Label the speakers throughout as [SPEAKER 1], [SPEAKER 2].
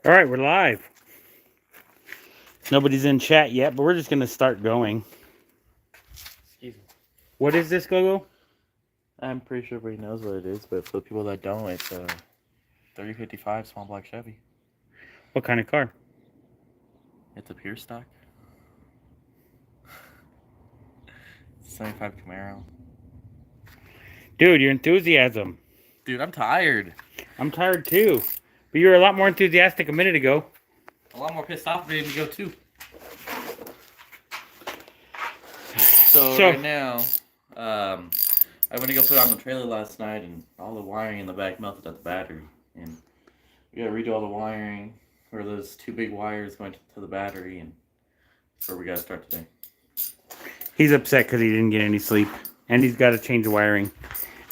[SPEAKER 1] All right, we're live. Nobody's in chat yet, but we're just going to start going.
[SPEAKER 2] Excuse me.
[SPEAKER 1] What is this, Gogo?
[SPEAKER 2] I'm pretty sure everybody knows what it is, but for the people that don't, it's a 3055 small block Chevy.
[SPEAKER 1] What kind of car?
[SPEAKER 2] It's a pure stock. 75 Camaro.
[SPEAKER 1] Dude, your enthusiasm.
[SPEAKER 2] Dude, I'm tired.
[SPEAKER 1] I'm tired too. But you were a lot more enthusiastic a minute ago.
[SPEAKER 2] A lot more pissed off ready to go too. So right now, I went to go put it on the trailer last night, and all the wiring in the back melted at the battery, and we gotta redo all the wiring for those two big wires going to the battery, and that's where we gotta start today.
[SPEAKER 1] He's upset because he didn't get any sleep, and he's got to change the wiring.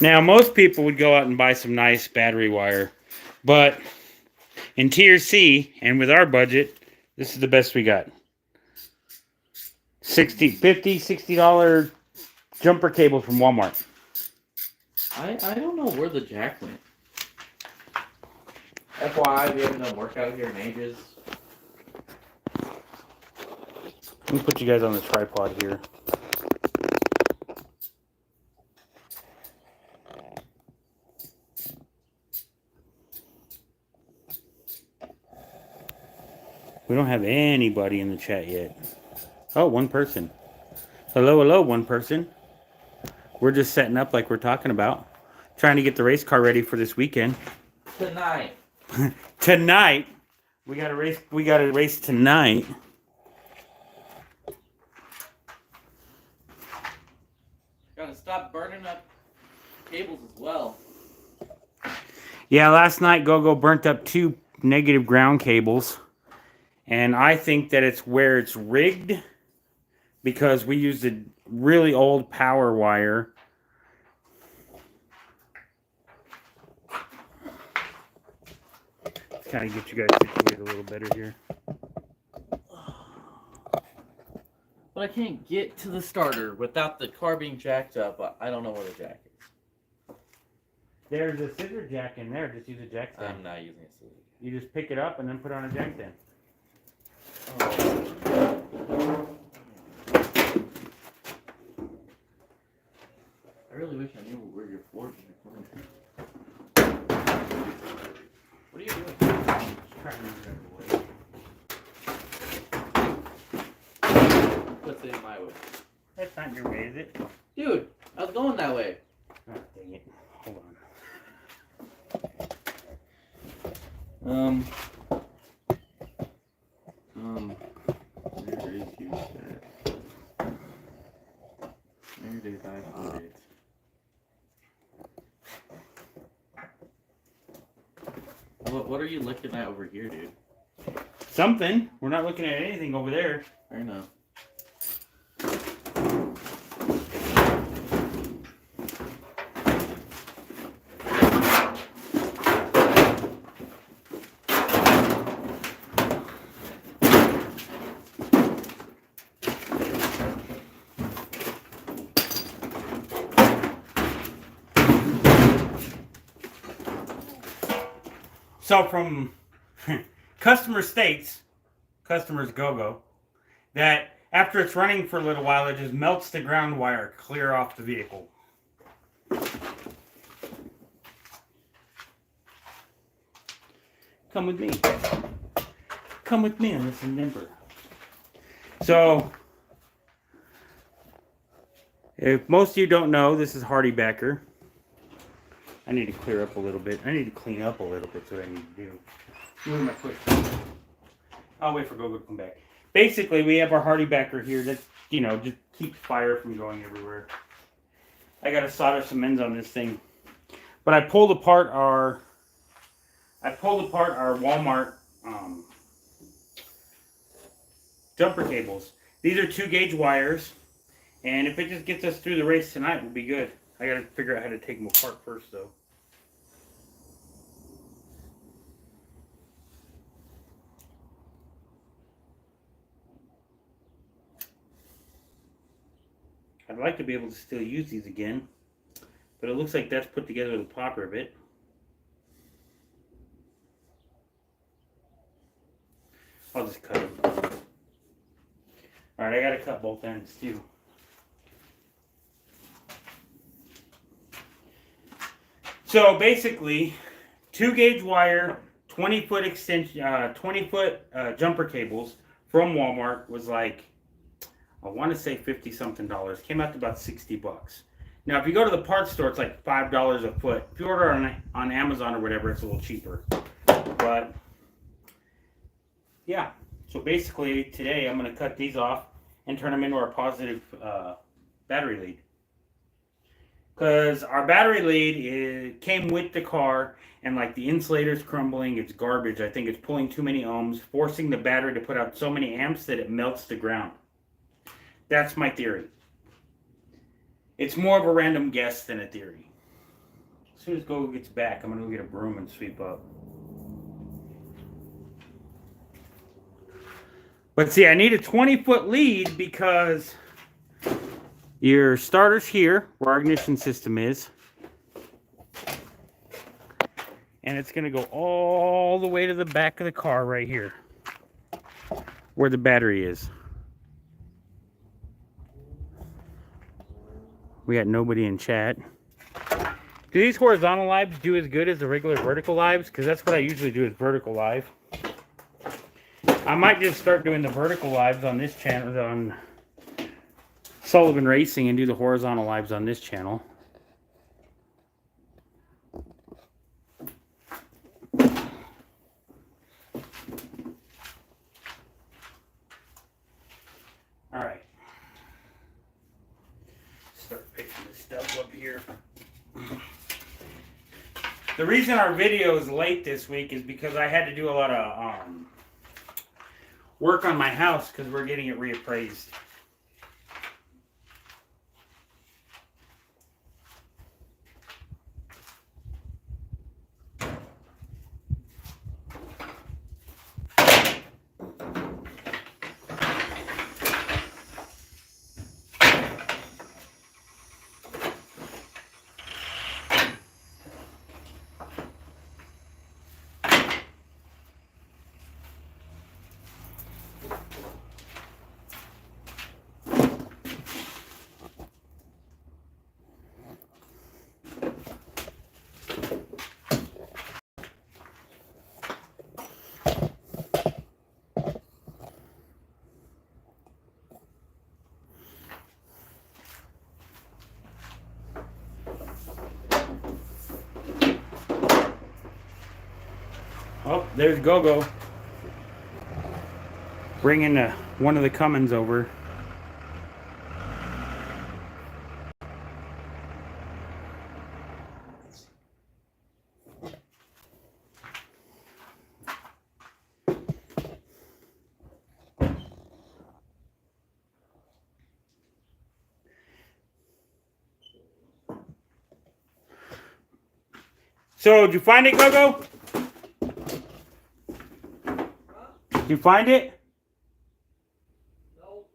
[SPEAKER 1] Now, most people would go out and buy some nice battery wire, but in Tier C and with our budget, this is the best we got. $60 jumper cable from Walmart.
[SPEAKER 2] I don't know where the jack went. FYI, we haven't done work out here in ages.
[SPEAKER 1] Let me put you guys on the tripod here. We don't have anybody in the chat yet. Oh, one person. Hello, one person. We're just setting up like we're talking about. Trying to get the race car ready for this weekend.
[SPEAKER 2] Tonight.
[SPEAKER 1] Tonight. We got a race tonight.
[SPEAKER 2] Gotta stop burning up cables as well.
[SPEAKER 1] Yeah, last night Gogo burnt up 2 negative ground cables. And I think that it's where it's rigged because we used a really old power wire. Let's kind of get you guys situated a little better here.
[SPEAKER 2] But I can't get to the starter without the car being jacked up. I don't know where the jack is.
[SPEAKER 1] There's a scissor jack in there. Just use a jack stand.
[SPEAKER 2] I'm not using a scissor.
[SPEAKER 1] You just pick it up and then put on a jack stand.
[SPEAKER 2] Oh. I really wish I knew where your floor is. What are you doing?
[SPEAKER 1] Just trying to move that away.
[SPEAKER 2] What's in my way?
[SPEAKER 1] That's not your way, is it?
[SPEAKER 2] Dude, I was going that way.
[SPEAKER 1] Oh, dang it. Hold on.
[SPEAKER 2] Where is you at? Where did I put it? What are you looking at over here, dude?
[SPEAKER 1] Something. We're not looking at anything over there.
[SPEAKER 2] I know.
[SPEAKER 1] So from customer states, customers Gogo, that after it's running for a little while, it just melts the ground wire clear off the vehicle. Come with me. Come with me on this endeavor. So, if most of you don't know, this is Hardy Backer. I need to clear up a little bit. I need to clean up a little bit. That's what I need to do. Move my foot. I'll wait for Gogo to come back. Basically, we have our Hardy Backer here that, just keeps fire from going everywhere. I got to solder some ends on this thing. But I pulled apart our Walmart jumper cables. These are 2-gauge wires. And if it just gets us through the race tonight, we'll be good. I got to figure out how to take them apart first, though. I'd like to be able to still use these again, but it looks like that's put together with a popper bit. I'll just cut them. Alright, I gotta cut both ends too. So basically, 2-gauge wire, 20-foot extension, 20-foot jumper cables from Walmart was like, I want to say $50-something. Came out to about $60. Now, if you go to the parts store, it's like $5 a foot. If you order on Amazon or whatever, it's a little cheaper. But yeah, so basically today I'm going to cut these off and turn them into our positive battery lead. Because our battery lead came with the car, and like the insulator's crumbling, it's garbage. I think it's pulling too many ohms, forcing the battery to put out so many amps that it melts the ground. That's my theory. It's more of a random guess than a theory. As soon as Gogo gets back, I'm going to go get a broom and sweep up. But see, I need a 20-foot lead because your starter's here, where our ignition system is. And it's going to go all the way to the back of the car right here, where the battery is. We got nobody in chat. Do these horizontal lives do as good as the regular vertical lives? Because that's what I usually do, is vertical live. I might just start doing the vertical lives on this channel, on Sullivan Racing, and do the horizontal lives on this channel. Alright. Start picking this stuff up here. The reason our video is late this week is because I had to do a lot of work on my house because we're getting it reappraised. Oh, there's Gogo bringing one of the Cummins over. So, did you find it, Gogo? Did you find it? No.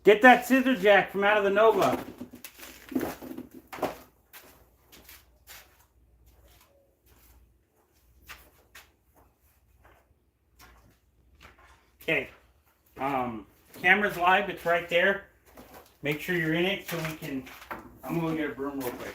[SPEAKER 1] Get that scissor jack from out of the Nova. Okay. Camera's live. It's right there. Make sure you're in it so we can... I'm going to get a broom real quick.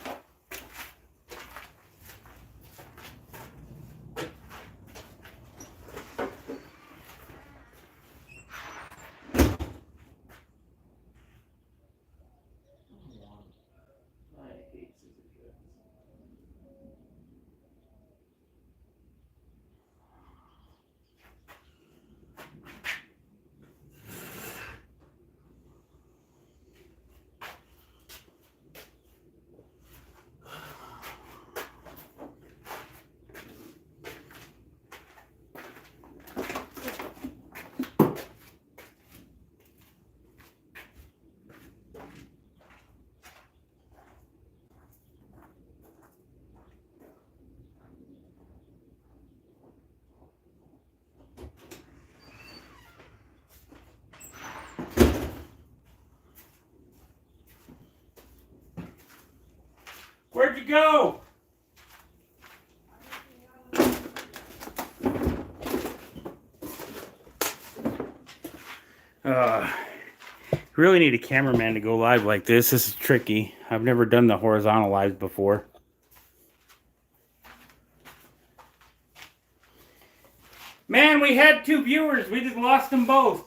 [SPEAKER 1] Where'd you go? Really need a cameraman to go live like this. This is tricky. I've never done the horizontal lives before. Man, we had 2 viewers. We just lost them both.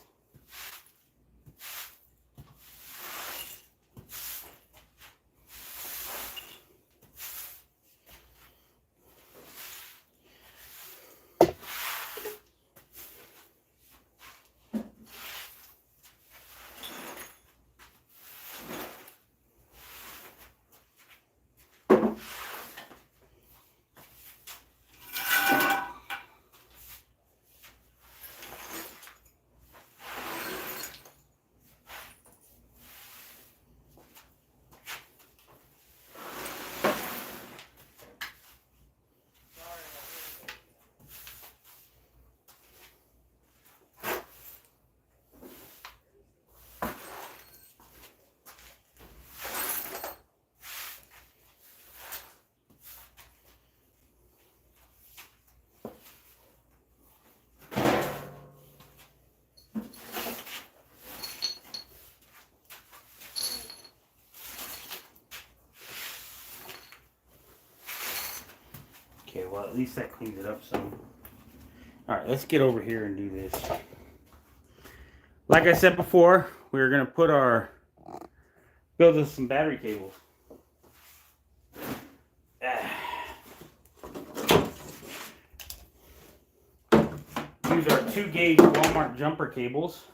[SPEAKER 1] Okay, well, at least that cleans it up some. Alright, let's get over here and do this. Like I said before, we're going to put our... build us some battery cables. These are 2-gauge Walmart jumper cables.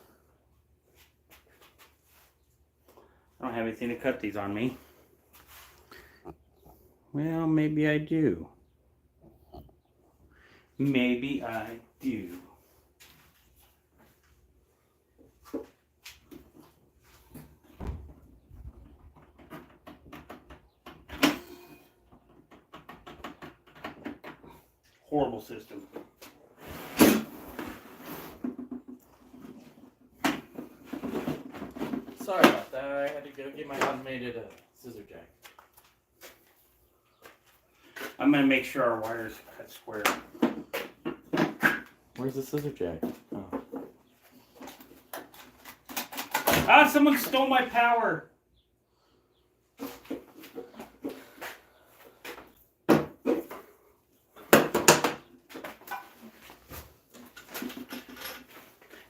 [SPEAKER 1] I don't have anything to cut these on me. Well, maybe I do. Maybe I do. Horrible system.
[SPEAKER 2] Sorry about that. I had to go get my automated scissor jack.
[SPEAKER 1] I'm going to make sure our wires cut square.
[SPEAKER 2] Where's the scissor jack? Oh.
[SPEAKER 1] Ah, someone stole my power.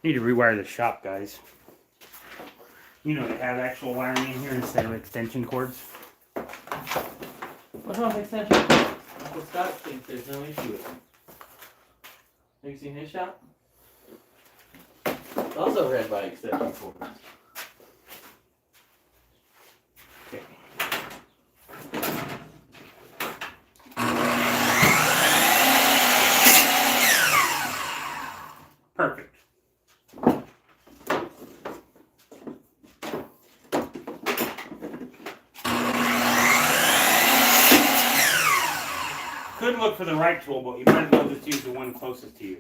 [SPEAKER 1] Need to rewire the shop, guys. You know, they have actual wiring in here instead of extension cords.
[SPEAKER 2] What's wrong with extension cords? Uncle Scott thinks there's no issue with them. Have you seen his shop? It's also read by extension cords.
[SPEAKER 1] Okay. Perfect. Could look for the right tool, but you might as well just use the one closest to you.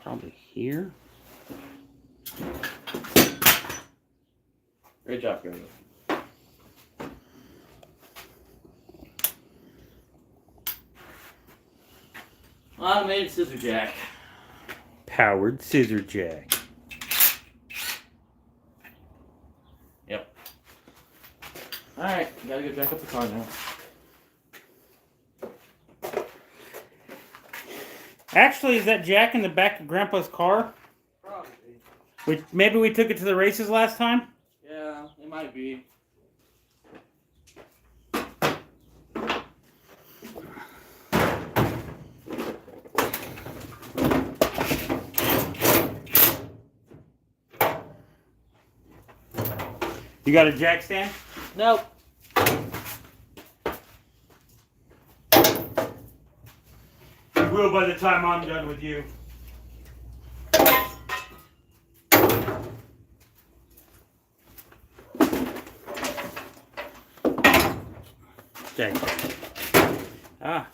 [SPEAKER 1] Probably here.
[SPEAKER 2] Great job, Greg. Automated scissor jack.
[SPEAKER 1] Powered scissor jack.
[SPEAKER 2] Yep. Alright, gotta go jack up the car now.
[SPEAKER 1] Actually, is that jack in the back of Grandpa's car?
[SPEAKER 2] Probably.
[SPEAKER 1] Maybe we took it to the races last time?
[SPEAKER 2] Yeah, it might be.
[SPEAKER 1] You got a jack stand?
[SPEAKER 2] Nope.
[SPEAKER 1] Will by the time I'm done with you. Jack. Ah.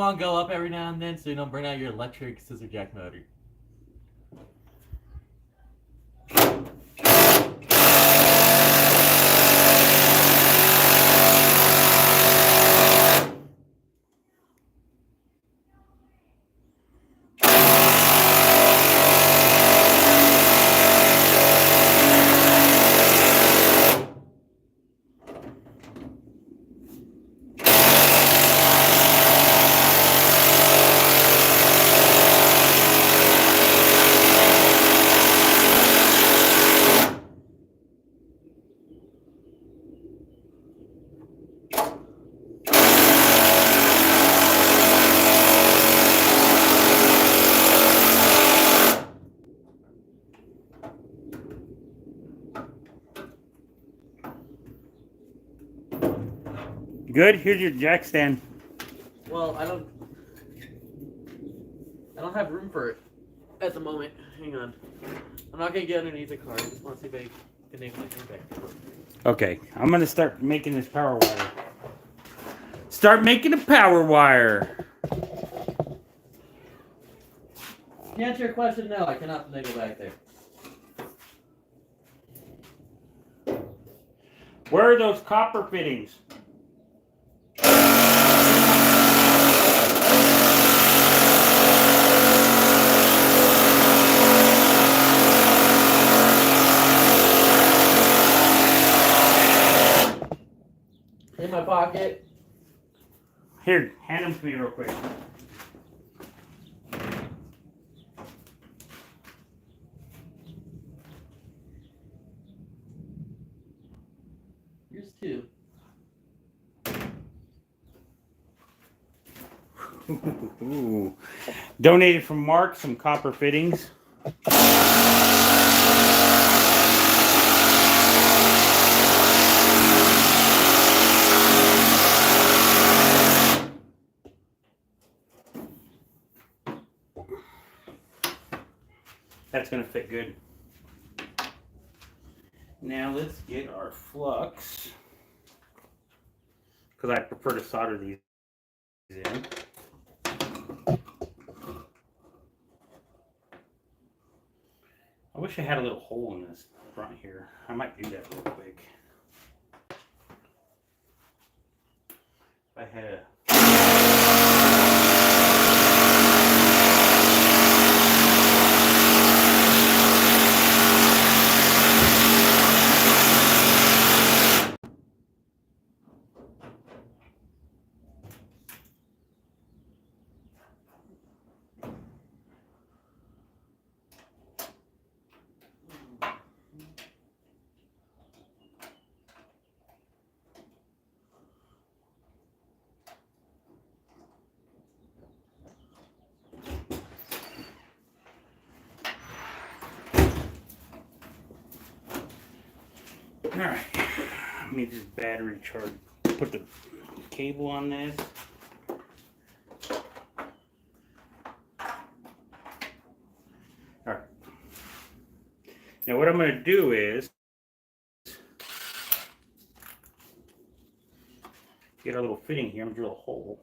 [SPEAKER 2] on go up every now and then so you don't burn out your electric scissor jack motor.
[SPEAKER 1] Good. Here's your jack stand.
[SPEAKER 2] Well, I don't have room for it at the moment. Hang on. I'm not gonna get underneath the car. I just want to see if I can make my hand back.
[SPEAKER 1] Okay, I'm gonna start making this power wire. Start making a power wire.
[SPEAKER 2] To answer your question, no, I cannot finagle back there.
[SPEAKER 1] Where are those copper fittings?
[SPEAKER 2] In my pocket.
[SPEAKER 1] Here, hand them to me real quick.
[SPEAKER 2] Here's two.
[SPEAKER 1] Ooh. Donated from Mark, some copper fittings. That's going to fit good. Now let's get our flux, because I prefer to solder these in. I wish I had a little hole in this front here. I might do that real quick. If I had a Alright, let me just battery charge, put the cable on this. Alright, now what I'm going to do is get our little fitting here and drill a hole.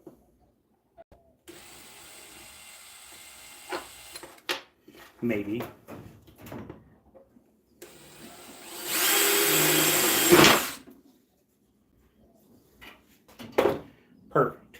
[SPEAKER 1] Maybe. Perfect.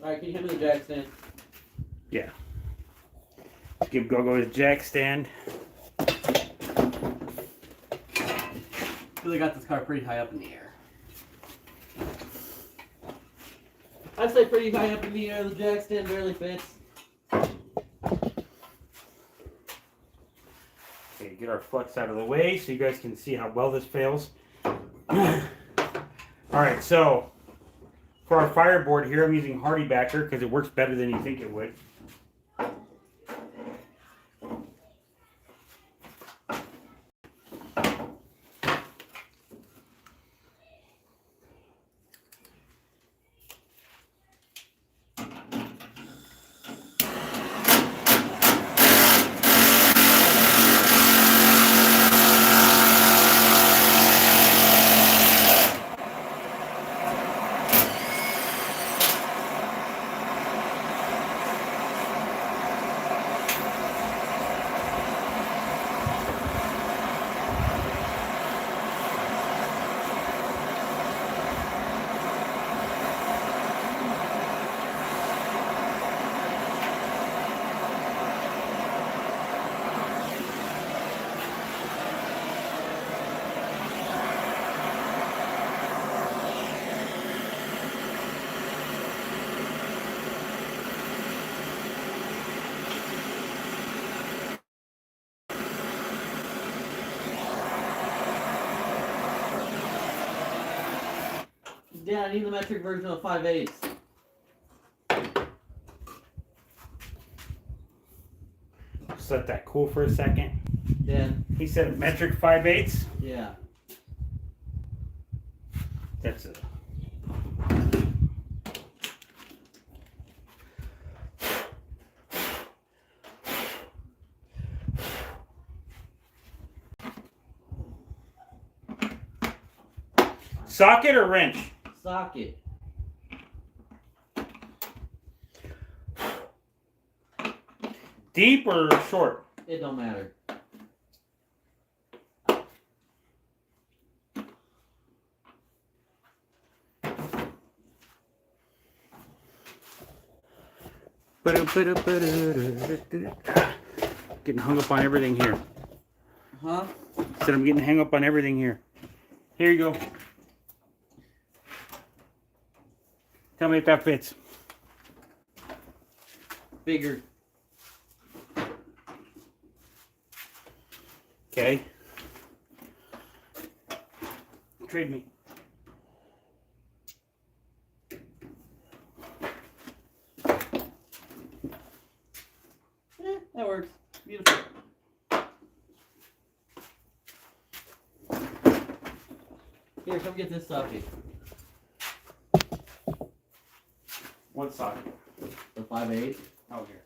[SPEAKER 2] Alright, can you hand me the jack stand?
[SPEAKER 1] Yeah. Give Gogo his jack stand.
[SPEAKER 2] Really got this car pretty high up in the air. I'd say pretty high up in the air. The jack stand barely fits.
[SPEAKER 1] Okay, get our flux out of the way so you guys can see how well this fails. Alright, so for our fireboard here, I'm using Hardy Backer because it works better than you think it would.
[SPEAKER 2] Yeah, I need the metric version of 5/8.
[SPEAKER 1] Just let that cool for a second.
[SPEAKER 2] Yeah.
[SPEAKER 1] He said metric 5/8.
[SPEAKER 2] Yeah.
[SPEAKER 1] That's it. Socket or wrench?
[SPEAKER 2] Socket.
[SPEAKER 1] Deep or short?
[SPEAKER 2] It don't matter.
[SPEAKER 1] Getting hung up on everything here.
[SPEAKER 2] Huh?
[SPEAKER 1] Said I'm getting hung up on everything here. Here you go. Tell me if that fits.
[SPEAKER 2] Bigger.
[SPEAKER 1] Okay. Trade me.
[SPEAKER 2] That works. Beautiful. Here, come get this socket.
[SPEAKER 1] What socket?
[SPEAKER 2] The 5/8.
[SPEAKER 1] Oh, here.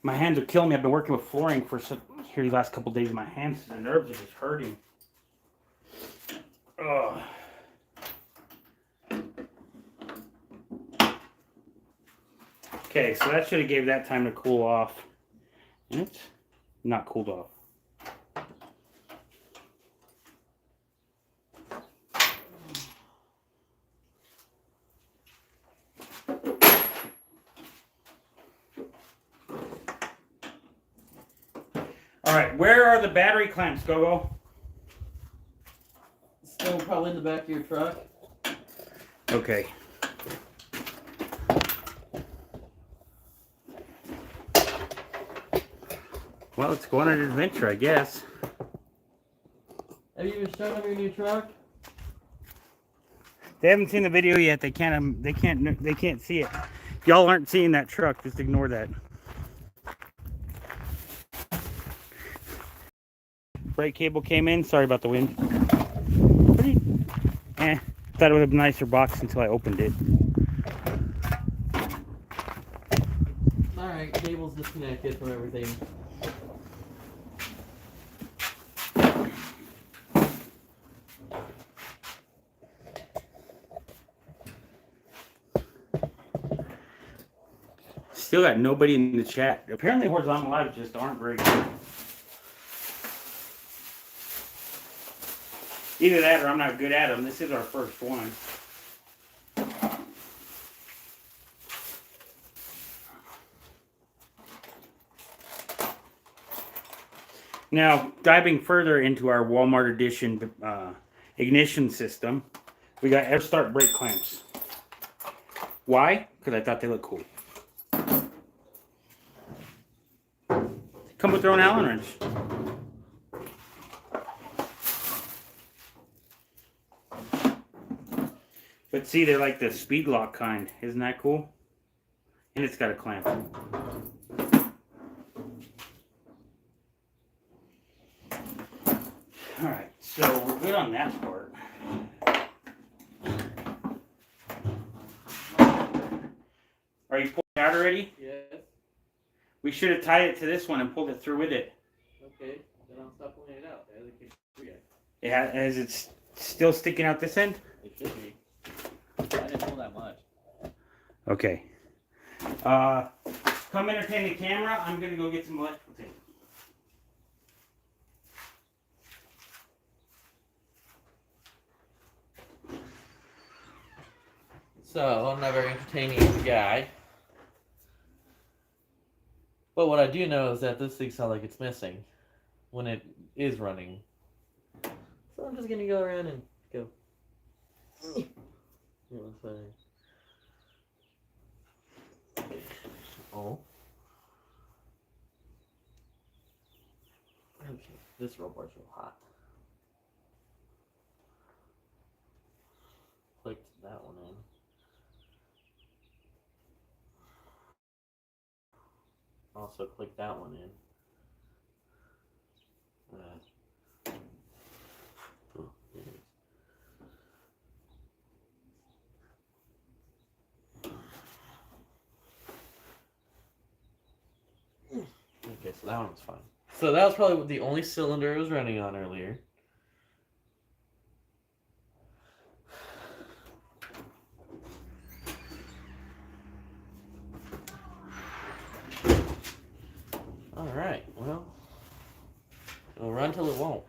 [SPEAKER 1] My hands are killing me. I've been working with flooring for here the last couple of days. My hands, the nerves are just hurting. Ugh. Okay, so that should have gave that time to cool off. And it's not cooled off. All right, where are the battery clamps, Gogo?
[SPEAKER 2] Still probably in the back of your truck.
[SPEAKER 1] Okay. Well, let's go on an adventure, I guess.
[SPEAKER 2] Have you even shown them your new truck?
[SPEAKER 1] They haven't seen the video yet. They can't see it. If y'all aren't seeing that truck, just ignore that. Brake cable came in. Sorry about the wind. Pretty. Thought it would have been a nicer box until I opened it.
[SPEAKER 2] Alright, cable's disconnected from everything.
[SPEAKER 1] Still got nobody in the chat. Apparently horizontal lives just aren't very good. Either that or I'm not good at them. This is our first one. Now, diving further into our Walmart edition ignition system, we got air start brake clamps. Why? Because I thought they looked cool. Come with their own Allen wrench. But see, they're like the speed lock kind. Isn't that cool? And it's got a clamp. Alright, so we're good on that part. Are you pulling it out already?
[SPEAKER 2] Yes.
[SPEAKER 1] We should have tied it to this one and pulled it through with it.
[SPEAKER 2] Okay, then I'll stop pulling it out.
[SPEAKER 1] Is it still sticking out this end?
[SPEAKER 2] It should be. I didn't pull that much.
[SPEAKER 1] Okay. Come entertain the camera. I'm going to go get some electrical tape.
[SPEAKER 2] So, I'm not very entertaining as a guy. But what I do know is that this thing sounds like it's missing when it is running. So I'm just going to go around and go. Oh. This roll bar's real hot. Clicked that one in. Also click that one in. Oh, there it is. Okay, so that one was fine. So that was probably the only cylinder it was running on earlier. Alright, well, it'll run till it won't.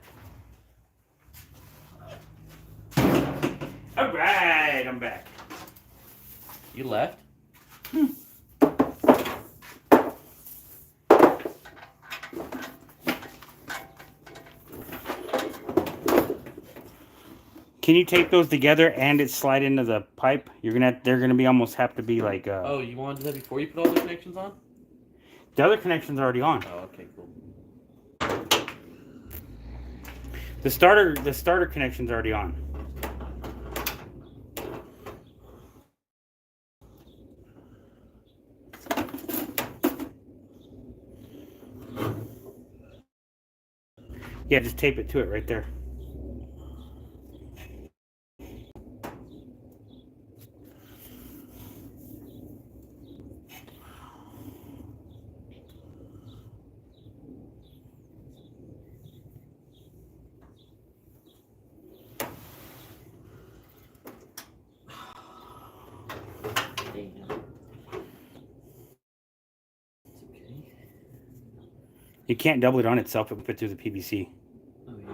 [SPEAKER 1] Alright, I'm back.
[SPEAKER 2] You left?
[SPEAKER 1] Can you tape those together and it slide into the pipe? They're gonna be almost have to be like.
[SPEAKER 2] Oh, you wanted that before you put all the connections on?
[SPEAKER 1] The other connection's already on.
[SPEAKER 2] Oh, okay, cool.
[SPEAKER 1] The starter connection's already on. Yeah, just tape it to it right there. You can't double it on itself if we put it through the PVC.
[SPEAKER 2] Oh, yeah.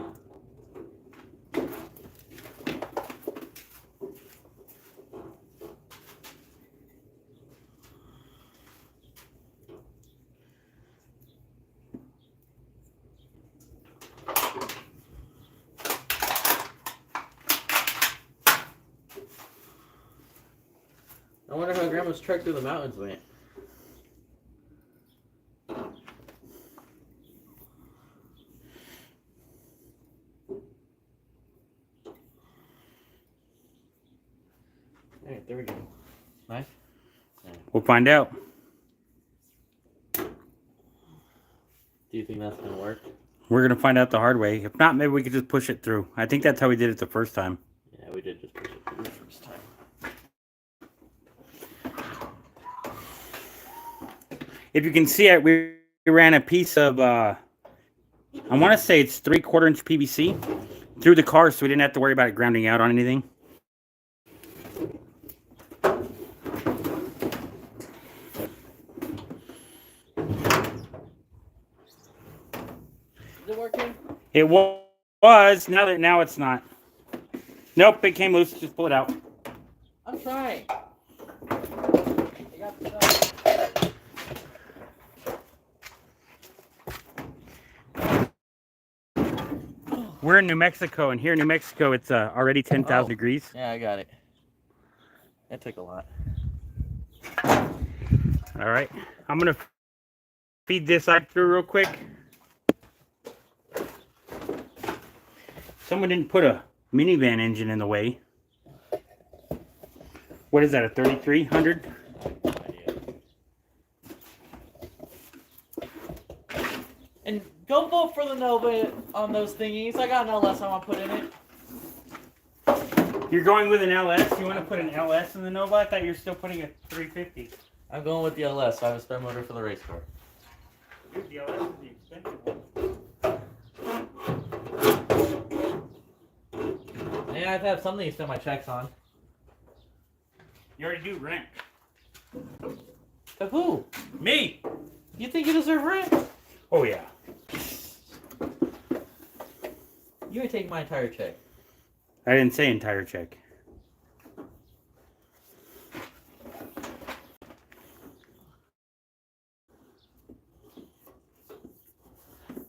[SPEAKER 2] I wonder how Grandma's trek through the mountains went. Alright, there we go. Nice. Yeah.
[SPEAKER 1] We'll find out.
[SPEAKER 2] Do you think that's gonna work?
[SPEAKER 1] We're gonna find out the hard way. If not, maybe we could just push it through. I think that's how we did it the first time.
[SPEAKER 2] Yeah, we did just push it through the first time.
[SPEAKER 1] If you can see it, we ran a piece of, I want to say it's 3/4 inch PVC through the car, so we didn't have to worry about it grounding out on anything.
[SPEAKER 2] Is it working?
[SPEAKER 1] It was. Now it's not. Nope, it came loose. Just pull it out.
[SPEAKER 2] I'm trying. I got the stuff.
[SPEAKER 1] We're in New Mexico, and here in New Mexico, it's already 10,000 degrees.
[SPEAKER 2] Yeah, I got it. That took a lot.
[SPEAKER 1] All right. I'm going to feed this side through real quick. Someone didn't put a minivan engine in the way. What is that, a 3300?
[SPEAKER 2] And go vote for the Nova on those thingies. I got an LS I want to put in it.
[SPEAKER 1] You're going with an LS? You want to put an LS in the Nova? I thought you were still putting a 350.
[SPEAKER 2] I'm going with the LS. So I have a spare motor for the race car.
[SPEAKER 1] Dude, the LS is the expensive one.
[SPEAKER 2] Yeah, I have to have something to spend my checks on.
[SPEAKER 1] You already do rent.
[SPEAKER 2] To who?
[SPEAKER 1] Me!
[SPEAKER 2] You think you deserve rent?
[SPEAKER 1] Oh, yeah.
[SPEAKER 2] You ain't taking my entire check.
[SPEAKER 1] I didn't say entire check.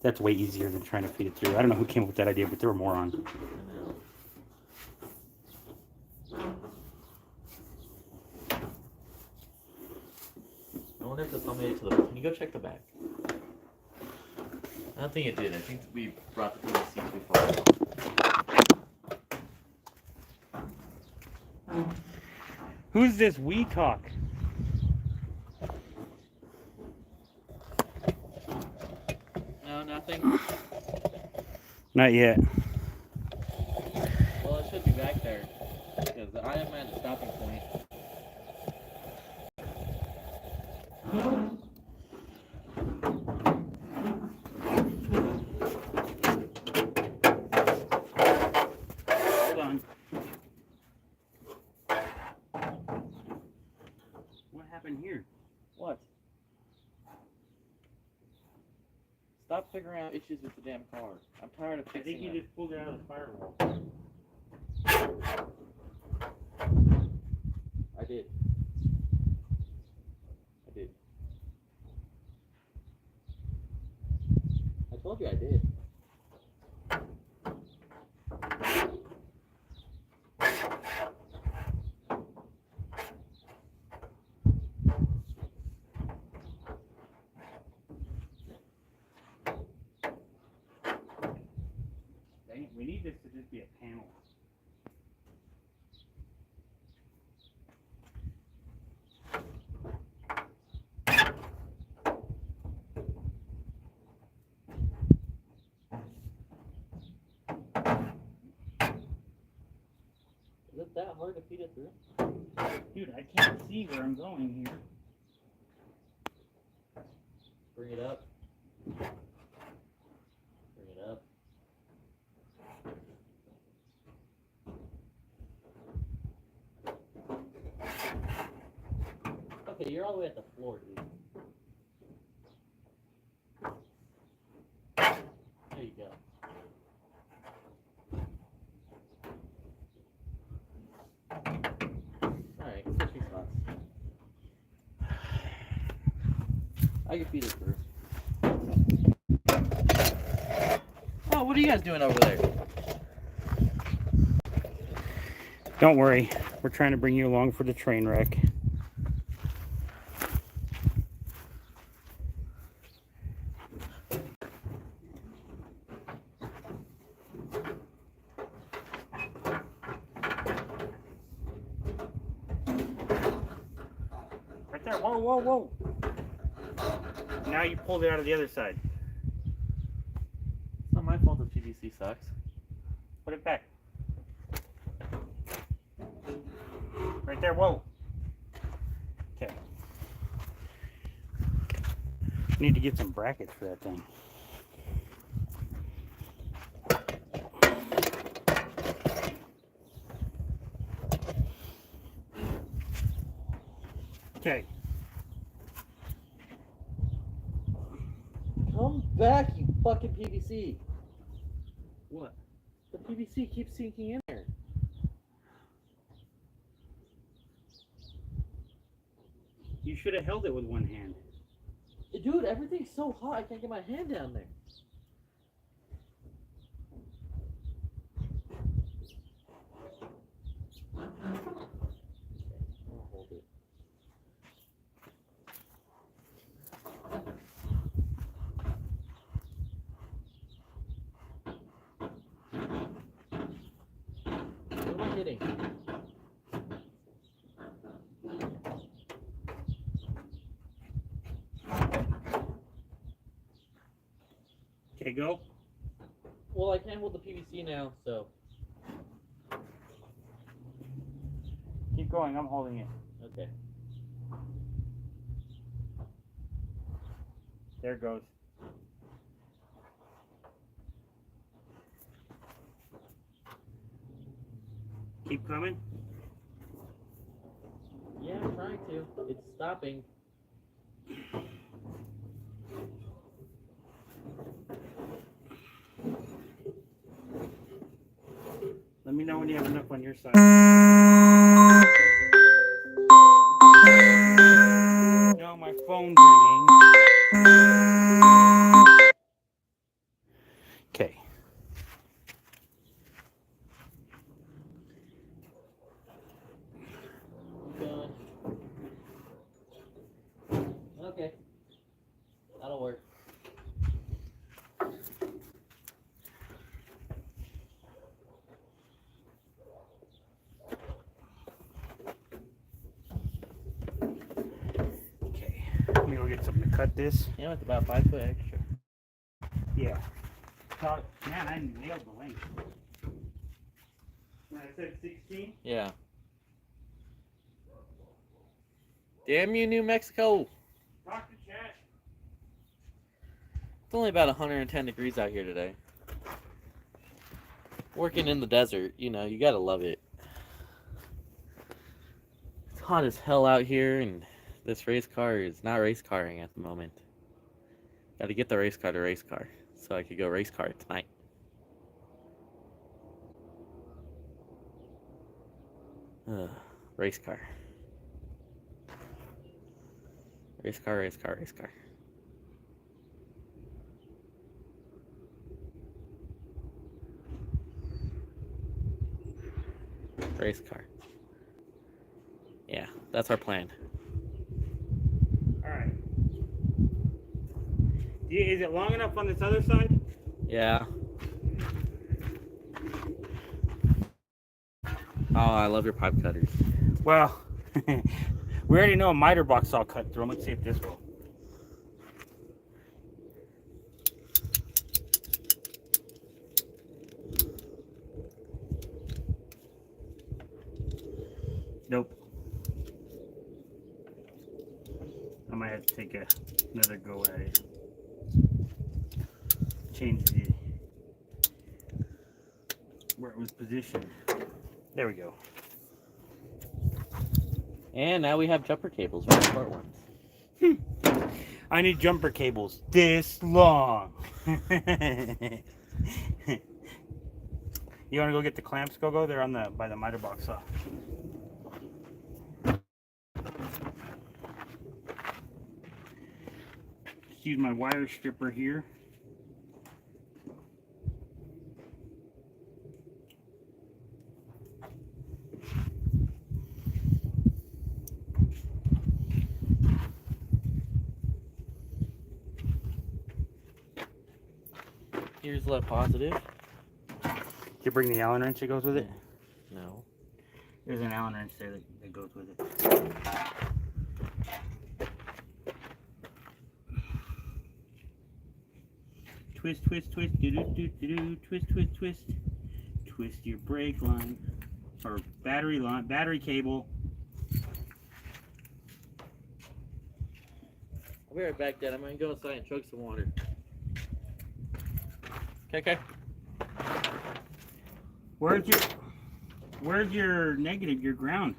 [SPEAKER 1] That's way easier than trying to feed it through. I don't know who came up with that idea, but they were morons.
[SPEAKER 2] I wonder if this all made it to the... Can you go check the back? don't think it did. I think we brought the PVC too far.
[SPEAKER 1] Who's this we talk?
[SPEAKER 2] No, nothing.
[SPEAKER 1] Not yet.
[SPEAKER 2] Well, it should be back there. Because I am at the stopping point.
[SPEAKER 1] Hold on. What happened here?
[SPEAKER 2] What? Stop figuring out issues with the damn car. I'm tired of
[SPEAKER 1] I
[SPEAKER 2] fixing
[SPEAKER 1] think you
[SPEAKER 2] them.
[SPEAKER 1] just pulled it out of the firewall.
[SPEAKER 2] I did. I told you I did.
[SPEAKER 1] Dang, we need this to just be a panel.
[SPEAKER 2] Is it that hard to feed it through?
[SPEAKER 1] Dude, I can't see where I'm going here.
[SPEAKER 2] Bring it up. Bring it up. Okay, you're all the way at the floor, dude. There you go. Alright, switching spots. I can feed it through. Oh, what are you guys doing over there?
[SPEAKER 1] Don't worry, we're trying to bring you along for the train wreck. Right there, whoa, whoa, whoa. Now you pulled it out of the other side.
[SPEAKER 2] It's not my fault the PVC sucks.
[SPEAKER 1] Put it back. Right there, whoa. Okay. Need to get some brackets for that thing. Okay.
[SPEAKER 2] Come back, you fucking PVC.
[SPEAKER 1] What?
[SPEAKER 2] The PVC keeps sinking in there.
[SPEAKER 1] You should have held it with one hand.
[SPEAKER 2] Dude, everything's so hot I can't get my hand down there. I'll hold it. What am I hitting?
[SPEAKER 1] Okay, go.
[SPEAKER 2] Well, I can't hold the PVC now, so.
[SPEAKER 1] Keep going, I'm holding it.
[SPEAKER 2] Okay.
[SPEAKER 1] There it goes. Keep coming.
[SPEAKER 2] Yeah, I'm trying to. It's stopping.
[SPEAKER 1] Let me know when you have enough on your side. No, my phone's ringing. Okay.
[SPEAKER 2] Going. Okay. That'll work.
[SPEAKER 1] something to cut this.
[SPEAKER 2] Yeah, it's about 5 foot extra.
[SPEAKER 1] Yeah. So, man, I nailed the length. When I said 16?
[SPEAKER 2] Yeah. Damn you, New Mexico.
[SPEAKER 1] Talk to Chad.
[SPEAKER 2] It's only about 110 degrees out here today. Working in the desert, you know, you gotta love it. It's hot as hell out here, and this race car is not race carring at the moment. Gotta get the race car to race car, so I could go race car tonight. Race car. Race car, race car, race car. Race car. Yeah, that's our plan.
[SPEAKER 1] Alright. Is it long enough on this other side?
[SPEAKER 2] Yeah. Oh, I love your pipe cutters.
[SPEAKER 1] Well, we already know a miter box all cut through them. Let's see if this will. Nope. I might have to take another go at it. Change the where it was positioned. There we go.
[SPEAKER 2] And now we have jumper cables for the short ones.
[SPEAKER 1] I need jumper cables this long. You want to go get the clamps, Go? They're on the by the miter box saw. Just use my wire stripper here.
[SPEAKER 2] Here's lead positive.
[SPEAKER 1] Did you bring the Allen wrench that goes with it?
[SPEAKER 2] No.
[SPEAKER 1] There's an Allen wrench there that goes with it. Twist, twist, twist, do do do do do, twist, twist, twist. Twist your brake line or battery line, battery cable.
[SPEAKER 2] I'll be right back, Dad. I'm gonna go inside and chug some water. Okay.
[SPEAKER 1] Where's your negative, your ground?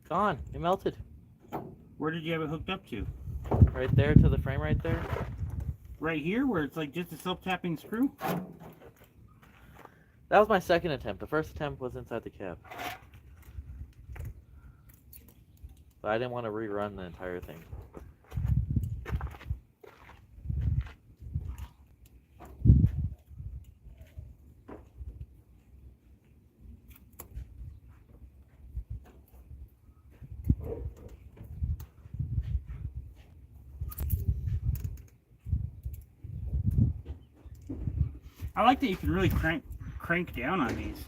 [SPEAKER 2] Gone. It melted.
[SPEAKER 1] Where did you have it hooked up to?
[SPEAKER 2] Right there to the frame right there.
[SPEAKER 1] Right here, where it's like just a self-tapping screw?
[SPEAKER 2] That was my second attempt. The first attempt was inside the cab. But I didn't want to rerun the entire thing.
[SPEAKER 1] I like that you can really crank down on these.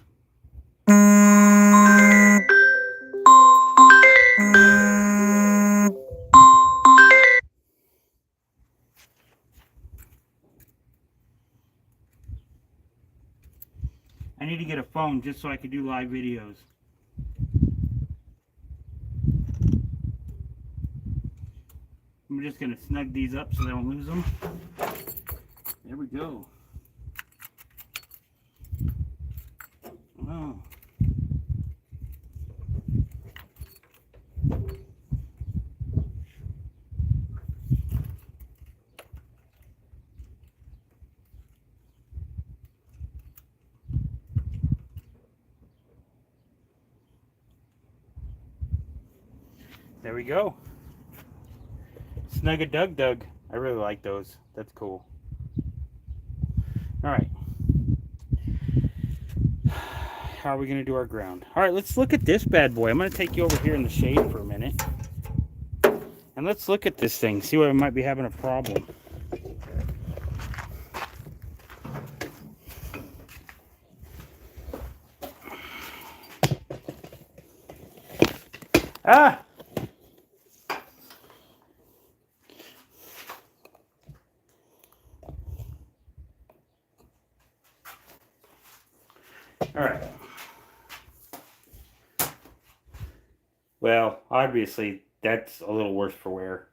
[SPEAKER 1] I need to get a phone just so I can do live videos. I'm just going to snug these up so I don't lose them. There we go. Oh. There we go. Snug-a-dug-dug. I really like those. That's cool. All right. How are we going to do our ground? All right, let's look at this bad boy. I'm going to take you over here in the shade for a minute. And let's look at this thing. See where we might be having a problem. Ah! All right. Well, obviously that's a little worse for wear.